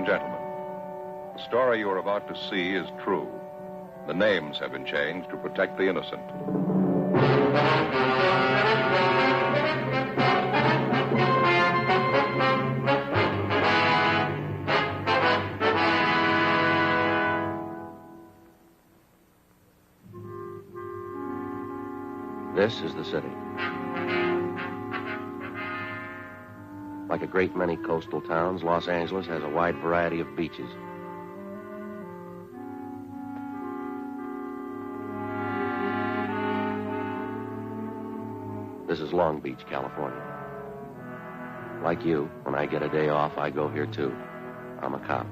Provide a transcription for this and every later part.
and gentlemen, the story you are about to see is true. The names have been changed to protect the innocent. This is the city. Like a great many coastal towns, Los Angeles has a wide variety of beaches. This is Long Beach, California. Like you, when I get a day off, I go here too. I'm a cop.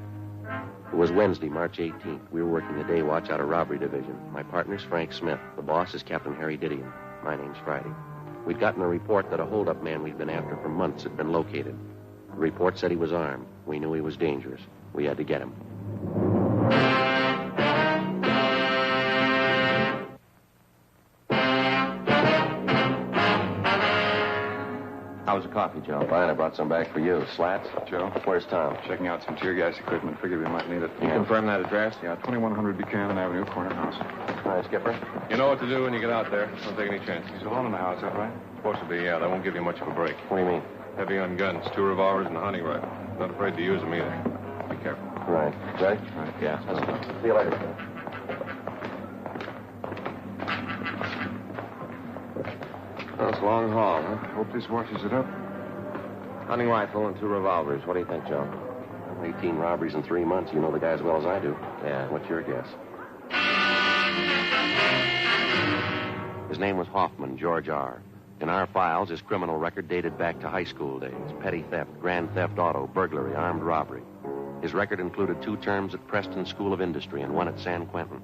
It was Wednesday, March 18th. We were working the day watch out of robbery division. My partner's Frank Smith. The boss is Captain Harry Didion. My name's Friday. We'd gotten a report that a hold-up man we'd been after for months had been located. The report said he was armed. We knew he was dangerous. We had to get him. How's the coffee, Joe? Fine, I brought some back for you. Slats? Joe? Where's Tom? Checking out some tear gas equipment. Figured we might need it. You confirm that address? Yeah, 2100 Buchanan Avenue, corner house. All right, Skipper. You know what to do when you get out there. Don't take any chances. He's alone in the house, is that right? Supposed to be, yeah. They won't give you much of a break. What do you mean? Heavy on guns, 2 revolvers and a hunting rifle. Not afraid to use them either. Be careful. Right. Ready? Right. Yeah. Let's go. See you later, Joe. Oh, it's a long haul, huh? Hope this washes it up. Hunting rifle and 2 revolvers. What do you think, Joe? 18 robberies in 3 months. You know the guy as well as I do. Yeah. What's your guess? His name was Hoffman, George R. In our files, his criminal record dated back to high school days. Petty theft, grand theft auto, burglary, armed robbery. His record included 2 terms at Preston School of Industry and 1 at San Quentin.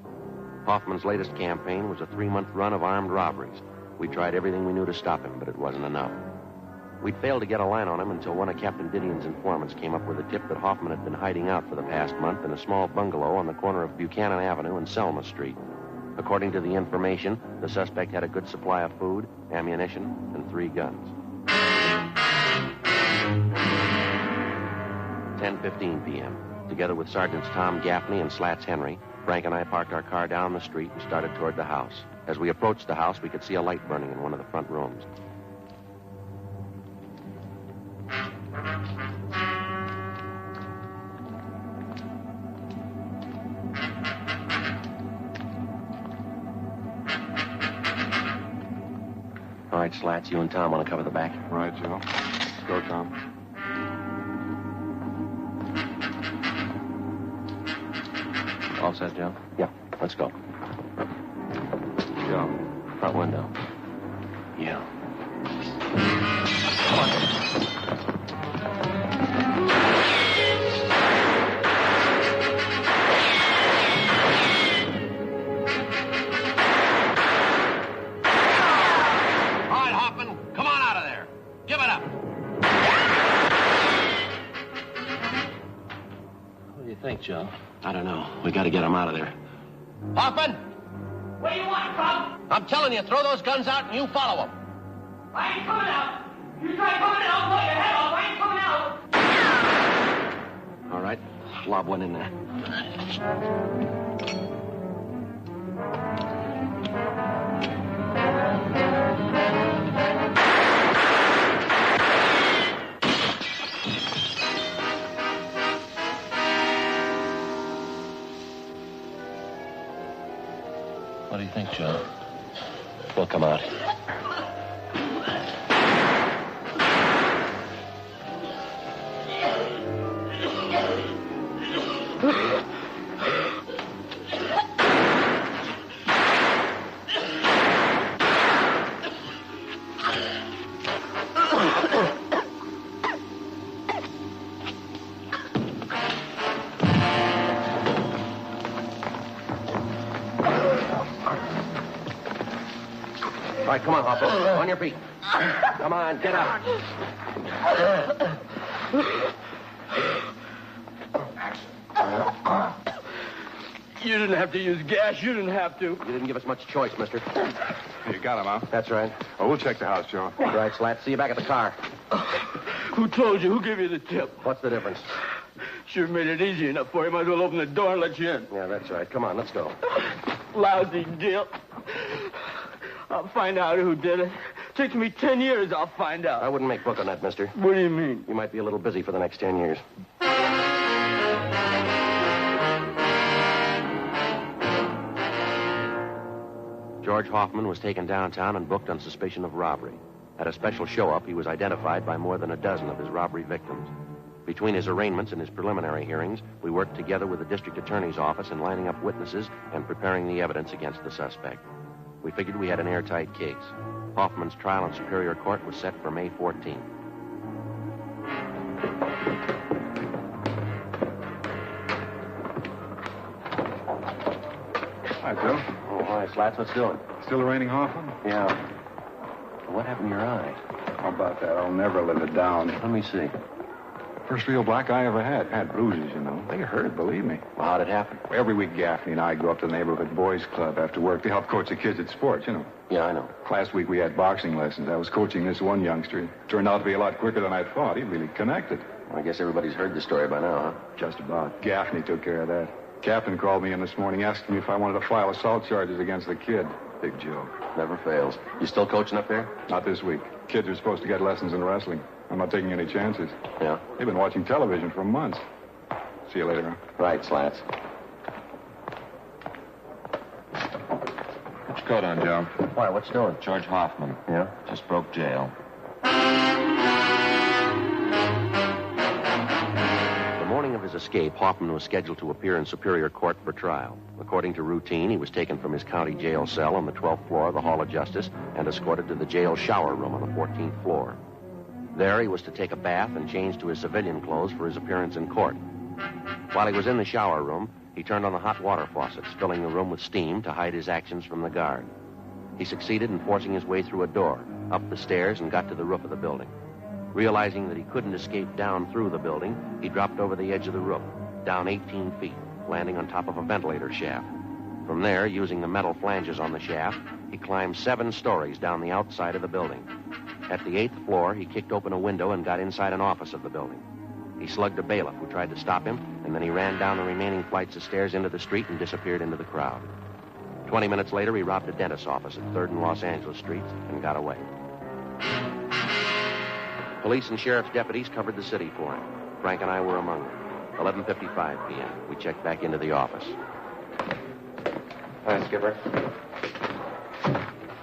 Hoffman's latest campaign was a 3-month run of armed robberies. We tried everything we knew to stop him, but it wasn't enough. We'd failed to get a line on him until one of Captain Didion's informants came up with a tip that Hoffman had been hiding out for the past month in a small bungalow on the corner of Buchanan Avenue and Selma Street. According to the information, the suspect had a good supply of food, ammunition, and 3 guns. 10:15 p.m. Together with Sergeants Tom Gaffney and Slats Henry, Frank and I parked our car down the street and started toward the house. As we approached the house, we could see a light burning in one of the front rooms. All right, Slats, you and Tom want to cover the back? Right, Joe. Go, Tom. All set, Joe? Yeah, let's go. Joe. Front window. Yeah. Come on. Joe? I don't know. We got to get him out of there. Hoffman! What do you want, Bob? I'm telling you, throw those guns out and you follow them. I ain't coming out. You try coming out, I'll blow your head off. I ain't coming out. All right. Lob one in there. What do you think, Joe? We'll come out. All right, come on, Hopper. On your feet. Come on, get up. You didn't have to use gas. You didn't have to. You didn't give us much choice, mister. You got him, huh? That's right. Oh, we'll check the house, Joe. Right, Slat. See you back at the car. Who told you? Who gave you the tip? What's the difference? Sure made it easy enough for you. Might as well open the door and let you in. Yeah, that's right. Come on, let's go. Lousy deal. I'll find out who did it. Takes me 10 years, I'll find out. I wouldn't make book on that, mister. What do you mean? You might be a little busy for the next 10 years. George Hoffman was taken downtown and booked on suspicion of robbery. At a special show-up, he was identified by more than a dozen of his robbery victims. Between his arraignments and his preliminary hearings, we worked together with the district attorney's office in lining up witnesses and preparing the evidence against the suspect. We figured we had an airtight case. Hoffman's trial in Superior Court was set for May 14th. Hi, Bill. Oh, hi, Slats. What's doing? Still raining, Hoffman? Yeah. What happened to your eye? How about that? I'll never live it down. Let me see. First real black eye I ever had. Had bruises, you know. They hurt, believe me. Well, how'd it happen? Every week, Gaffney and I go up to the neighborhood boys' club after work to help coach the kids at sports, you know. Yeah, I know. Last week we had boxing lessons. I was coaching this one youngster. Turned out to be a lot quicker than I thought. He really connected. Well, I guess everybody's heard the story by now, huh? Just about. Gaffney took care of that. Captain called me in this morning asking me if I wanted to file assault charges against the kid. Big joke. Never fails. You still coaching up there? Not this week. Kids are supposed to get lessons in wrestling. I'm not taking any chances. Yeah? They've been watching television for months. See you later, huh? Right, Slats. Put your coat on, Joe. Why, what's doing? George Hoffman. Yeah? Just broke jail. The morning of his escape, Hoffman was scheduled to appear in Superior Court for trial. According to routine, he was taken from his county jail cell on the 12th floor of the Hall of Justice and escorted to the jail shower room on the 14th floor. There, he was to take a bath and change to his civilian clothes for his appearance in court. While he was in the shower room, he turned on the hot water faucets, filling the room with steam to hide his actions from the guard. He succeeded in forcing his way through a door, up the stairs, and got to the roof of the building. Realizing that he couldn't escape down through the building, he dropped over the edge of the roof, down 18 feet, landing on top of a ventilator shaft. From there, using the metal flanges on the shaft, he climbed 7 stories down the outside of the building. At the 8th floor, he kicked open a window and got inside an office of the building. He slugged a bailiff who tried to stop him, and then he ran down the remaining flights of stairs into the street and disappeared into the crowd. 20 minutes later, he robbed a dentist's office at 3rd and Los Angeles Streets and got away. Police and sheriff's deputies covered the city for him. Frank and I were among them. 11:55 p.m. We checked back into the office. Hi, Skipper.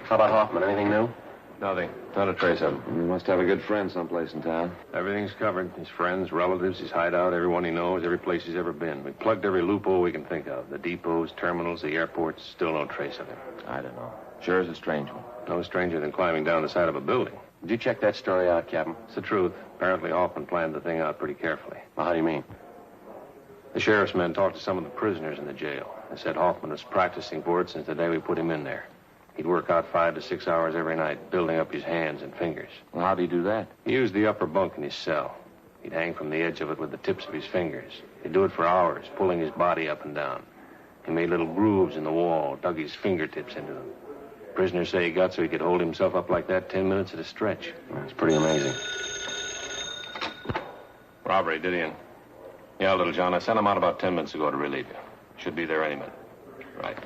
How about Hoffman? Anything new? Nothing. Not a trace of him. You must have a good friend someplace in town. Everything's covered. His friends, relatives, his hideout, everyone he knows, every place he's ever been. We plugged every loophole we can think of. The depots, terminals, the airports. Still no trace of him. I don't know. Sure is a strange one. No stranger than climbing down the side of a building. Did you check that story out, Captain? It's the truth. Apparently Hoffman planned the thing out pretty carefully. Well, how do you mean? The sheriff's men talked to some of the prisoners in the jail. They said Hoffman was practicing for it since the day we put him in there. He'd work out 5 to 6 hours every night, building up his hands and fingers. Well, how'd he do that? He used the upper bunk in his cell. He'd hang from the edge of it with the tips of his fingers. He'd do it for hours, pulling his body up and down. He made little grooves in the wall, dug his fingertips into them. Prisoners say he got so he could hold himself up like that 10 minutes at a stretch. It's pretty amazing. Robbery, Didion. Yeah, little John, I sent him out about 10 minutes ago to relieve you. Should be there any minute. Right.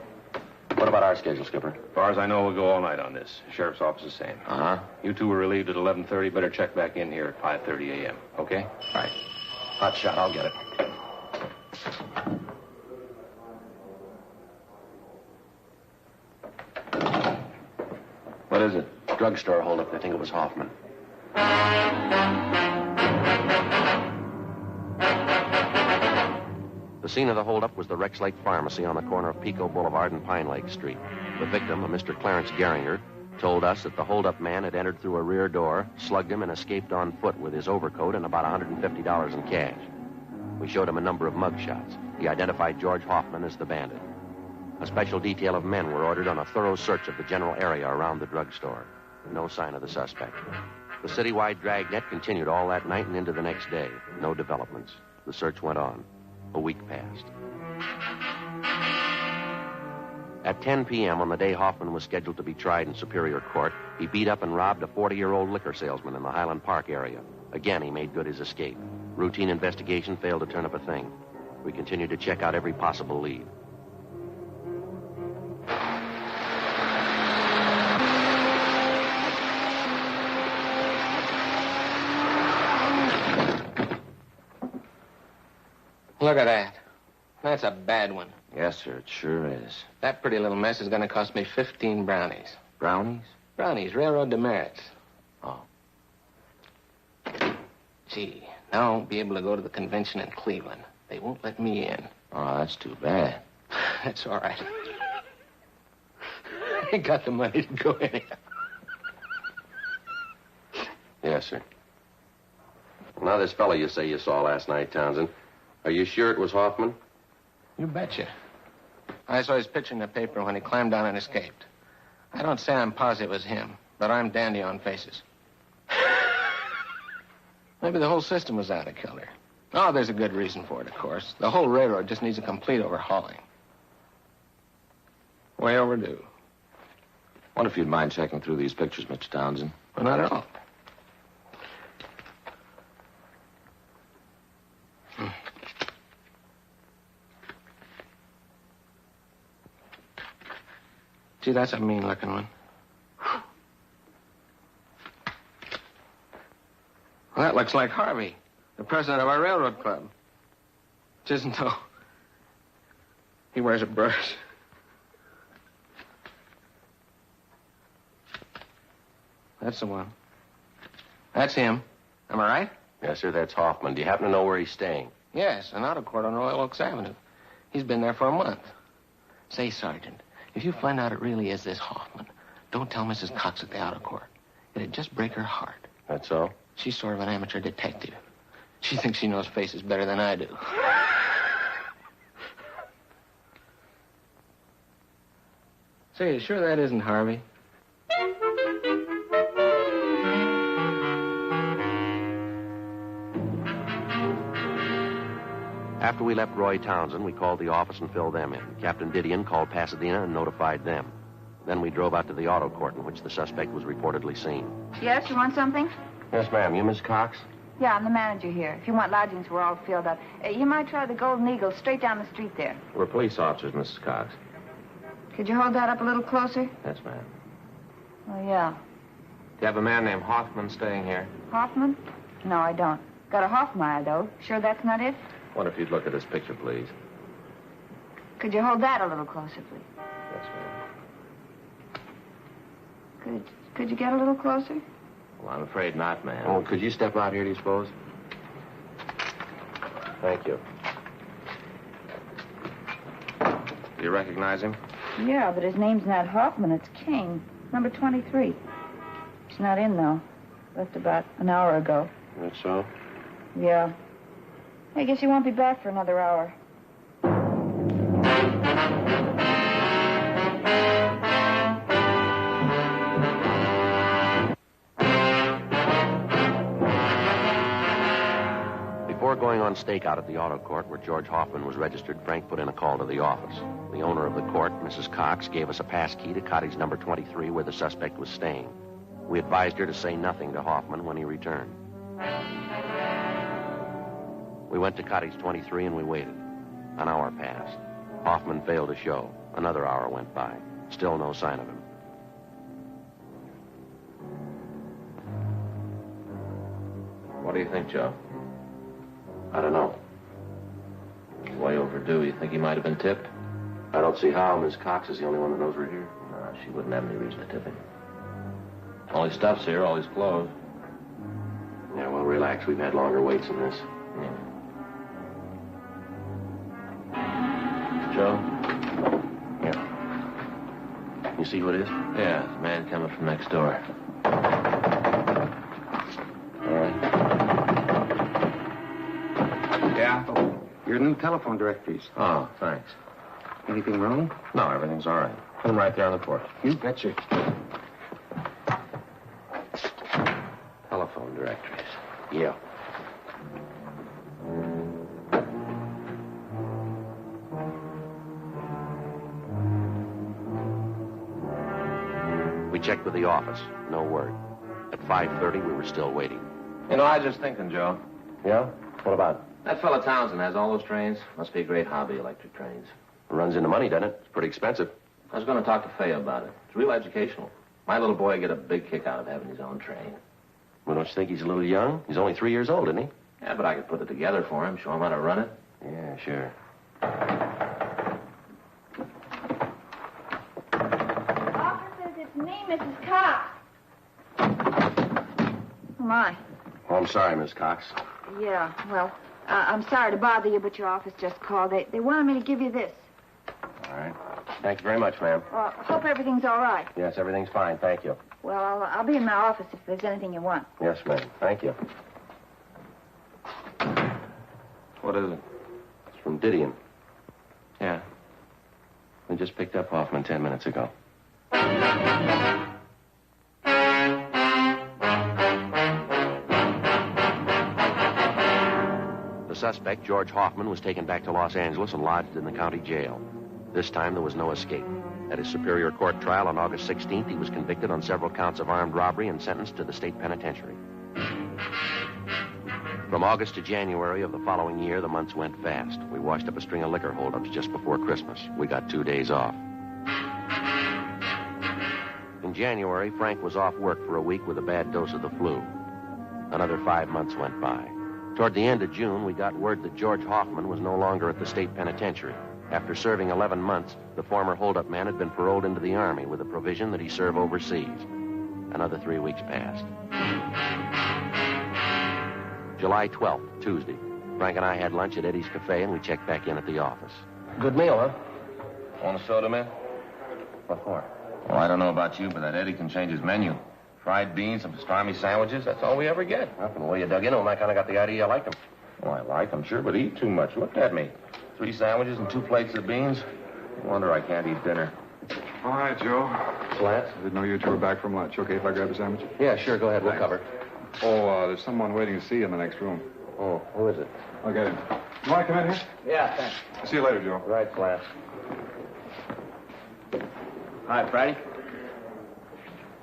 What about our schedule, Skipper? As far as I know, we'll go all night on this. Sheriff's office is the same. Uh-huh. You two were relieved at 11:30. Better check back in here at 5:30 a.m., okay? Right. Hot shot. I'll get it. What is it? Drugstore holdup. They think it was Hoffman. The scene of the holdup was the Rex Lake Pharmacy on the corner of Pico Boulevard and Pine Lake Street. The victim, a Mr. Clarence Geringer, told us that the holdup man had entered through a rear door, slugged him, and escaped on foot with his overcoat and about $150 in cash. We showed him a number of mug shots. He identified George Hoffman as the bandit. A special detail of men were ordered on a thorough search of the general area around the drugstore. No sign of the suspect. The citywide Dragnet continued all that night and into the next day. No developments. The search went on. A week passed. At 10 p.m. on the day Hoffman was scheduled to be tried in Superior Court, he beat up and robbed a 40-year-old liquor salesman in the Highland Park area. Again, he made good his escape. Routine investigation failed to turn up a thing. We continued to check out every possible lead. Look at that. That's a bad one. Yes, sir, it sure is. That pretty little mess is going to cost me 15 brownies. Brownies? Brownies, railroad demerits. Oh. Gee, now I won't be able to go to the convention in Cleveland. They won't let me in. Oh, that's too bad. That's all right. I ain't got the money to go anyhow. Yes, sir. Now, this fellow you say you saw last night, Townsend, are you sure it was Hoffman? You betcha. I saw his picture in the paper when he climbed down and escaped. I don't say I'm positive it was him, but I'm dandy on faces. Maybe the whole system was out of kilter. Oh, there's a good reason for it, of course. The whole railroad just needs a complete overhauling. Way overdue. Wonder if you'd mind checking through these pictures, Mr. Townsend. Well, not at all. Gee, that's a mean-looking one. Well, that looks like Harvey, the president of our railroad club. Which isn't, though. He wears a brush. That's the one. That's him. Am I right? Yes, sir, that's Hoffman. Do you happen to know where he's staying? Yes, an auto court on Royal Oaks Avenue. He's been there for a month. Say, Sergeant, if you find out it really is this Hoffman, don't tell Mrs. Cox at the auto court. It'd just break her heart. That's so? She's sort of an amateur detective. She thinks she knows faces better than I do. Say, you sure that isn't Harvey? After we left Roy Townsend, we called the office and filled them in. Captain Didion called Pasadena and notified them. Then we drove out to the auto court in which the suspect was reportedly seen. Yes, you want something? Yes, ma'am. You Miss Cox? Yeah, I'm the manager here. If you want lodgings, we're all filled up. You might try the Golden Eagle straight down the street there. We're police officers, Mrs. Cox. Could you hold that up a little closer? Yes, ma'am. Oh, yeah. Do you have a man named Hoffman staying here? Hoffman? No, I don't. Got a Hoffmeyer, though. Sure that's not it? Wonder if you'd look at this picture, please. Could you hold that a little closer, please? Yes, ma'am. Could you get a little closer? Well, I'm afraid not, ma'am. Oh, could you step out here, do you suppose? Thank you. Do you recognize him? Yeah, but his name's not Hoffman. It's King. Number 23. He's not in, though. Left about an hour ago. That's so? Yeah. I guess he won't be back for another hour. Before going on stakeout at the auto court where George Hoffman was registered, Frank put in a call to the office. The owner of the court, Mrs. Cox, gave us a pass key to cottage number 23 where the suspect was staying. We advised her to say nothing to Hoffman when he returned. We went to cottage 23 and we waited. An hour passed. Hoffman failed to show. Another hour went by. Still no sign of him. What do you think, Joe? I don't know. Way overdue. You think he might have been tipped? I don't see how. Miss Cox is the only one that knows we're here. No, she wouldn't have any reason to tip him. All his stuff's here, all his clothes. Yeah, well, relax. We've had longer waits than this. Yeah. Joe? Yeah. You see who it is? Yeah, it's a man coming from next door. All right. Yeah? Oh, your new telephone directories. Oh, thanks. Anything wrong? No, everything's all right. Put him right there on the porch. You betcha. Telephone directories. Yeah. We checked with the office. No word. At 5:30, we were still waiting. You know, I was just thinking, Joe. Yeah? What about? That fella Townsend has all those trains. Must be a great hobby, electric trains. Runs into money, doesn't it? It's pretty expensive. I was going to talk to Fay about it. It's real educational. My little boy would get a big kick out of having his own train. Well, don't you think he's a little young? He's only 3 years old, isn't he? Yeah, but I could put it together for him, show him how to run it. Yeah, sure. Officers, it's me, Mrs. Cox. Oh, my. Oh, I'm sorry, Miss Cox. Yeah, well, I'm sorry to bother you, but your office just called. They wanted me to give you this. All right. Thank you very much, ma'am. Hope everything's all right. Yes, everything's fine. Thank you. Well, I'll be in my office if there's anything you want. Yes, ma'am. Thank you. What is it? It's from Didion. Yeah. We just picked up Hoffman 10 minutes ago. The suspect, George Hoffman, was taken back to Los Angeles and lodged in the county jail. This time, there was no escape. At his Superior Court trial on August 16th, he was convicted on several counts of armed robbery and sentenced to the state penitentiary. From August to January of the following year, the months went fast. We washed up a string of liquor holdups just before Christmas. We got 2 days off. In January, Frank was off work for a week with a bad dose of the flu. Another 5 months went by. Toward the end of June, we got word that George Hoffman was no longer at the state penitentiary. After serving 11 months, the former holdup man had been paroled into the Army with a provision that he serve overseas. Another 3 weeks passed. July 12th, Tuesday. Frank and I had lunch at Eddie's Cafe, and we checked back in at the office. Good meal, huh? Want a soda, man? What for? Well, I don't know about you, but that Eddie can change his menu. Fried beans, some pastrami sandwiches, that's all we ever get. Well, from the way you dug in on, I kind of got the idea I liked him. Oh, I like them, sure, but eat too much. Look at me. 3 sandwiches and 2 plates of beans. No wonder I can't eat dinner. All right, Joe. Slats? I didn't know you two were back from lunch. Okay if I grab a sandwich? Yeah, sure. Go ahead. We'll cover it. Oh, there's someone waiting to see you in the next room. Oh, who is it? I'll get him. You want to come in here? Yeah, thanks. See you later, Joe. Right, Slats. Hi, Friday.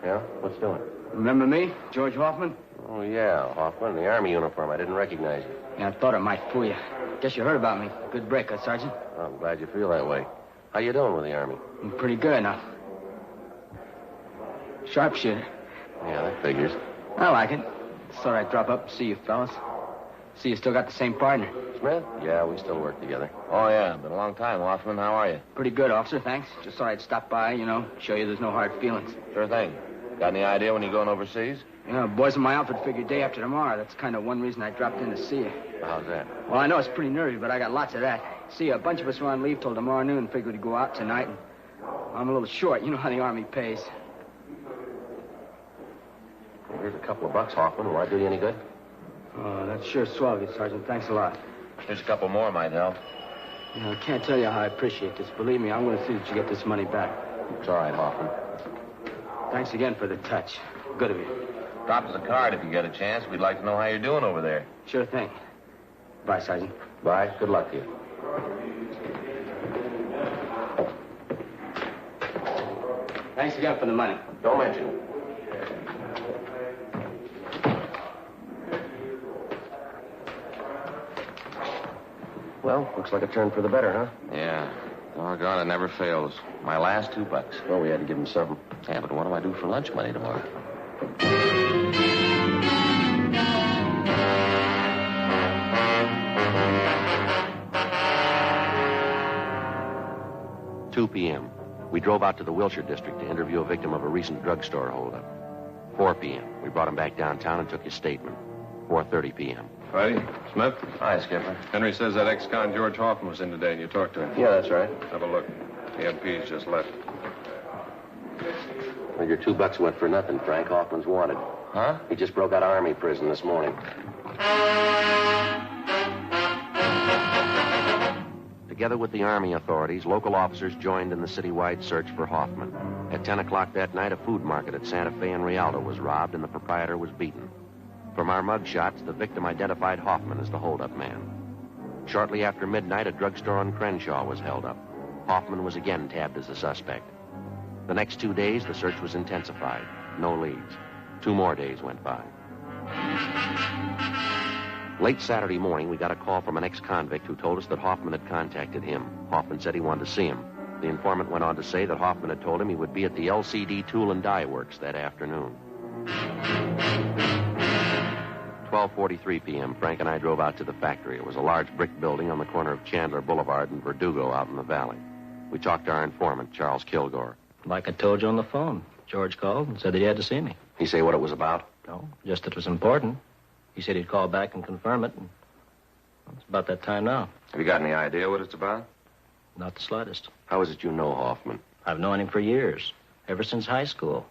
Yeah? What's doing? Remember me, George Hoffman? Oh, yeah, Hoffman, in the Army uniform. I didn't recognize you. Yeah, I thought it might fool you. Guess you heard about me. Good break, huh, Sergeant? I'm glad you feel that way. How you doing with the Army? I'm pretty good enough. Sharpshooter. Yeah, that figures. I like it. Thought I'd drop up and see you fellas. See you still got the same partner. Smith? Yeah, we still work together. Oh, yeah, been a long time, Hoffman. How are you? Pretty good, officer, thanks. Just thought I'd stop by, show you there's no hard feelings. Sure thing. Got any idea when you're going overseas? Boys in my outfit figure day after tomorrow. That's kind of one reason I dropped in to see you. How's that? Well, I know it's pretty nervy, but I got lots of that. See, a bunch of us were on leave till tomorrow noon and figured to go out tonight. And I'm a little short. You know how the Army pays. Well, here's a couple of bucks, Hoffman. Will I do you any good? Oh, that's sure swell of you, Sergeant. Thanks a lot. Here's a couple more might help. I can't tell you how I appreciate this. Believe me, I'm going to see that you get this money back. It's all right, Hoffman. Thanks again for the touch. Good of you. Drop us a card if you get a chance. We'd like to know how you're doing over there. Sure thing. Bye, Sergeant. Bye. Good luck to you. Thanks again for the money. Don't mention it. Well, looks like a turn for the better, huh? Yeah. Doggone, it never fails. My last $2. Well, we had to give him something. Yeah, but what do I do for lunch money tomorrow? 2 p.m. We drove out to the Wilshire district to interview a victim of a recent drugstore holdup. 4 p.m. We brought him back downtown and took his statement. 4:30 p.m. Friday? Smith? Hi, Skipper. Henry says that ex-con George Hoffman was in today and you talked to him. Yeah, that's right. Have a look. The MP's just left. Well, your $2 went for nothing, Frank. Hoffman's wanted. Huh? He just broke out of Army prison this morning. Together with the Army authorities, local officers joined in the citywide search for Hoffman. At 10 o'clock that night, a food market at Santa Fe and Rialto was robbed and the proprietor was beaten. From our mug shots, the victim identified Hoffman as the holdup man. Shortly after midnight, a drugstore on Crenshaw was held up. Hoffman was again tabbed as a suspect. The next 2 days, the search was intensified. No leads. 2 more days went by. Late Saturday morning, we got a call from an ex-convict who told us that Hoffman had contacted him. Hoffman said he wanted to see him. The informant went on to say that Hoffman had told him he would be at the LCD Tool and Die Works that afternoon. 12:43 p.m., Frank and I drove out to the factory. It was a large brick building on the corner of Chandler Boulevard and Verdugo out in the valley. We talked to our informant, Charles Kilgore. Like I told you on the phone. George called and said that he had to see me. He say what it was about? No, just that it was important. He said he'd call back and confirm it, and it's about that time now. Have you got any idea what it's about? Not the slightest. How is it you know Hoffman? I've known him for years, ever since high school.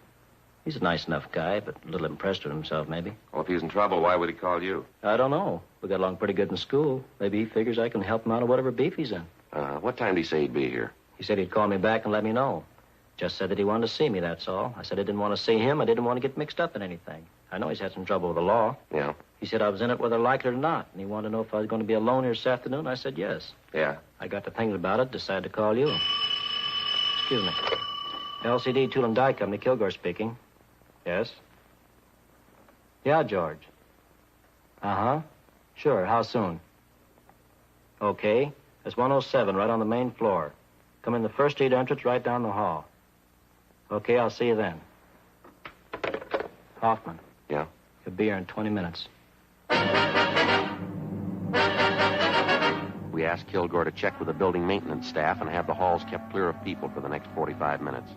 He's a nice enough guy, but a little impressed with himself, maybe. Well, if he's in trouble, why would he call you? I don't know. We got along pretty good in school. Maybe he figures I can help him out of whatever beef he's in. What time did he say he'd be here? He said he'd call me back and let me know. Just said that he wanted to see me, that's all. I said I didn't want to see him. I didn't want to get mixed up in anything. I know he's had some trouble with the law. Yeah? He said I was in it whether I liked it or not, and he wanted to know if I was going to be alone here this afternoon. I said yes. Yeah? I got to thinking about it, decided to call you. Excuse me. LCD Tool and Die Company, Kilgore speaking. Yes? Yeah, George. Uh-huh. Sure, how soon? Okay. It's 107, right on the main floor. Come in the first street entrance, right down the hall. Okay, I'll see you then. Hoffman. Yeah? He'll be here in 20 minutes. We asked Kilgore to check with the building maintenance staff and have the halls kept clear of people for the next 45 minutes.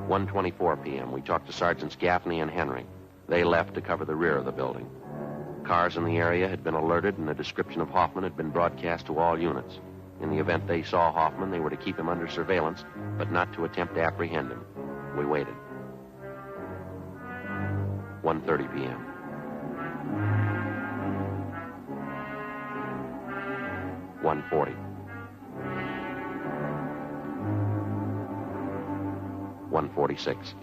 1:24 p.m. We talked to Sergeants Gaffney and Henry. They left to cover the rear of the building. Cars in the area had been alerted, and a description of Hoffman had been broadcast to all units. In the event they saw Hoffman, they were to keep him under surveillance, but not to attempt to apprehend him. We waited. 1:30 p.m. $140. 146.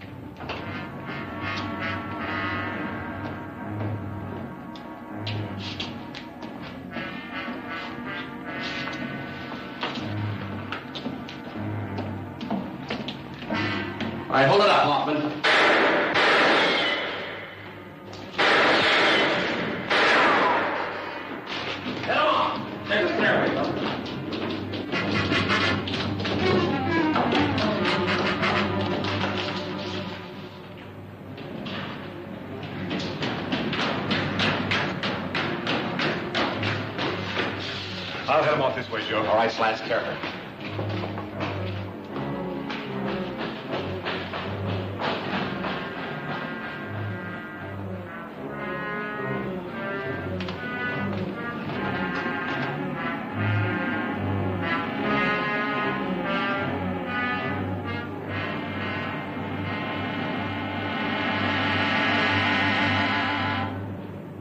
All right, hold it up, Hoffman. Head on. Take the stairway. I'll head him off this way, Joe. All right, Slats, careful.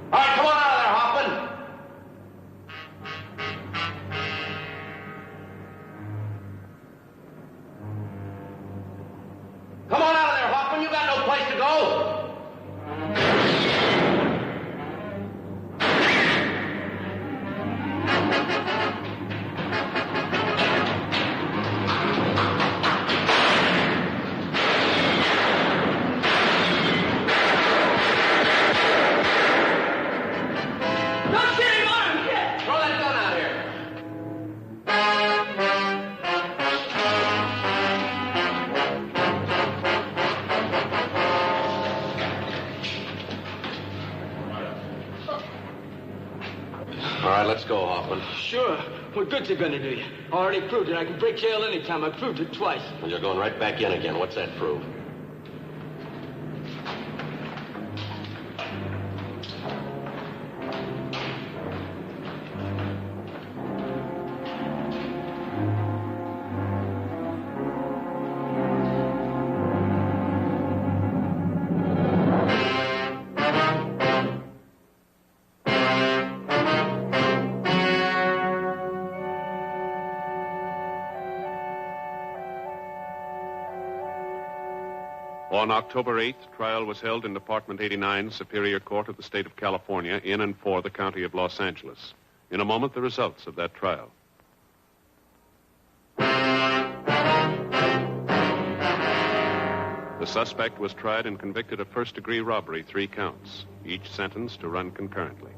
All right, come on out of there, Hoffman. Come on out of there, Hoffman. You got no place to go. Don't shoot him on him, kid! Throw that gun out here. All right, let's go, Hoffman. Sure. What good's it gonna do you? I already proved it. I can break jail anytime. I proved it twice. And you're going right back in again. What's that prove? On October 8th, trial was held in Department 89, Superior Court of the State of California, in and for the County of Los Angeles. In a moment, the results of that trial. The suspect was tried and convicted of first-degree robbery, 3 counts, each sentenced to run concurrently.